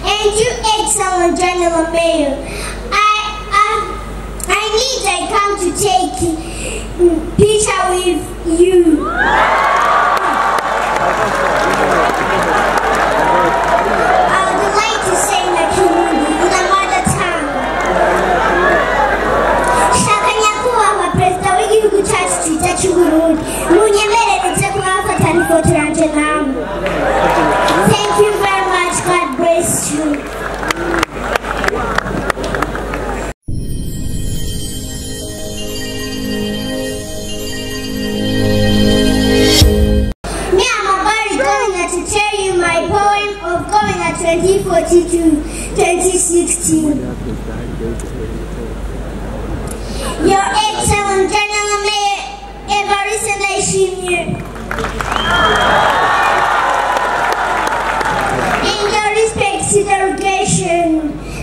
And you excellent General Mayor, I need I come to take picture with you. I would like to say in the community in a mother tongue. Shakanyakuwa wa President w'igihugu cyacu cyiza cy'Uburundi. Munyemere ndetse kubafatana ifoto yanje namwe. Thank you very much. God bless you. Me, I'm about to tell you my poem of going at 2014-2016. Your excellent General Mayor, Evariste Ndayishimiye. In your respect to delegation,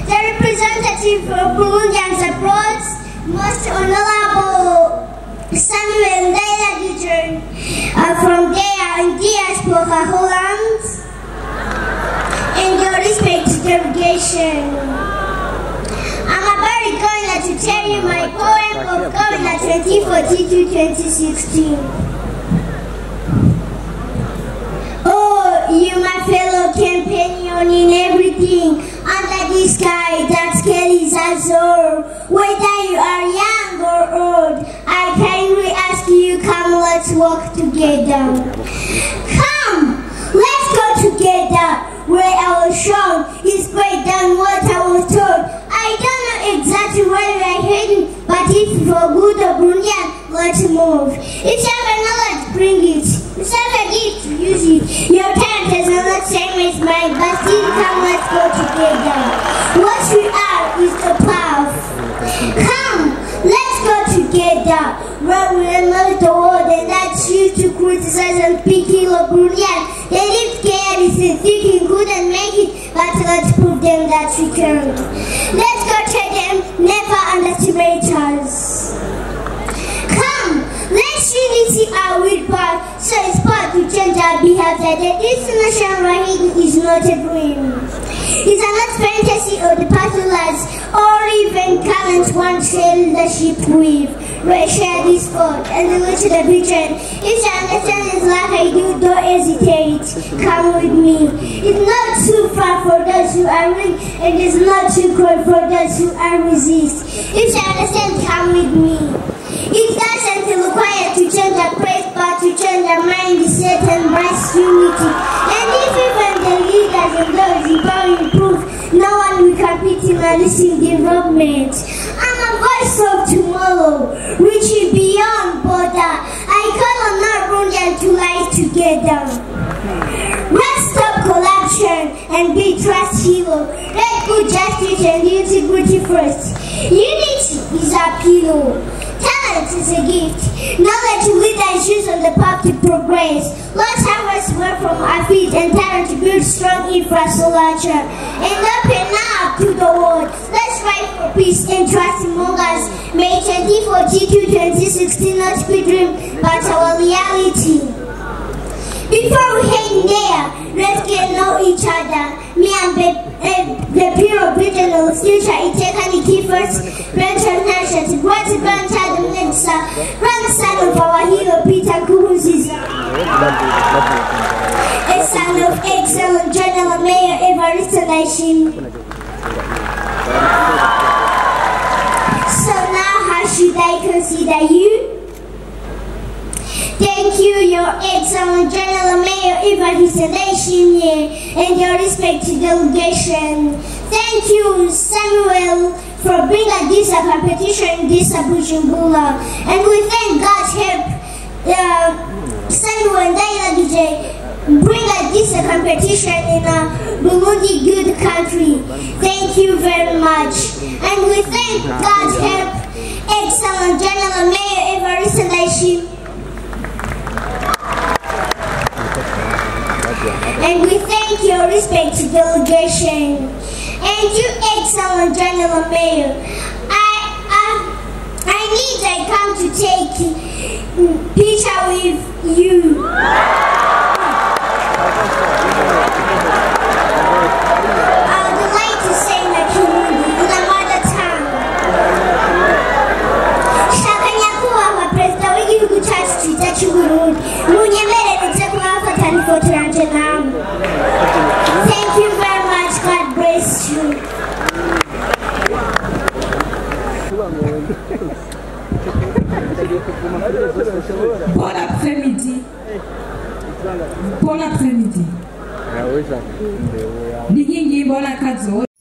the representative of Burundians abroad, most honorable Samuel Yabigenje, from there in diaspora Holland. In your respect to delegation, I'm about to tell you my poem of going at 2014-2016. Oh, you my fellow companion in everything under the sky that carries us all. Whether you are young or old, I kindly ask you, come, let's walk together. Come, let's go together. Where I was shown is great than what I was told. I don't know exactly where we are heading, but if for good or Burundian, let's move. If you have a knowledge, bring it. If you have a gift, use it. Your talent is not same as mine, but still come, let's go together. What we are is the path. Come, let's go together. Where we know the world and not choose to criticize and speak ill of Burundian. They live carelessly, thinking good and make it, but let's prove them that we can. Let's go tell them, never underestimate us. Come, let's really see our will part, so it's part to change our behavior. The destination right is not a dream. It's not fantasy or the postulates or even current one share leadership with. We share this thought and look to the vision. If you understand it like I do, don't hesitate. Come with me. It's not too far for those who are willing, and it's not too cold for those who are resist. If you understand, come with me. It doesn't require to change the place, but to change the mindset and embrace unity. And if even the leaders and those who don't improve, no one will compete in a listening development. I'm a voice of tomorrow, reaching beyond border. I call on our Burundians to lie together. Let's stop corruption and be trust hero. Let good justice and integrity first. Unity is our pillow. Talent is a gift. Knowledge to lead and choose on the path to progress. Let's have us work from our feet and talent to build strong infrastructure. And open up to the world. Let's fight for peace and trust among us. May 2014-2016 not be a dream, but our reality. Before we head there, let's get to know each other. Me and the Bureau of Regional Future, it's taken key first. Mention nations, what's the grandchild of Mensa, grandson of our hero Peter Nkurunziza, a son of excellent General Mayor Evariste Ndayishimiye. So now, how should I consider you? Thank you, Your Excellent General Mayor Evariste Ndayishimiye, and your respected delegation. Thank you, Samuel, for bringing this competition in this Bujumbura. And we thank God's help, Samuel Yabigenje, bring this competition in a Burundi good country. Thank you very much. And we thank God's help, Excellent General Mayor Evariste Ndayishimiye. And we thank your respected delegation. And you, Excellent General Mayor, I need I come to take picture with you. I would Thank you very much. God bless you. Bon après-midi. Bon après-midi. Bon après-midi.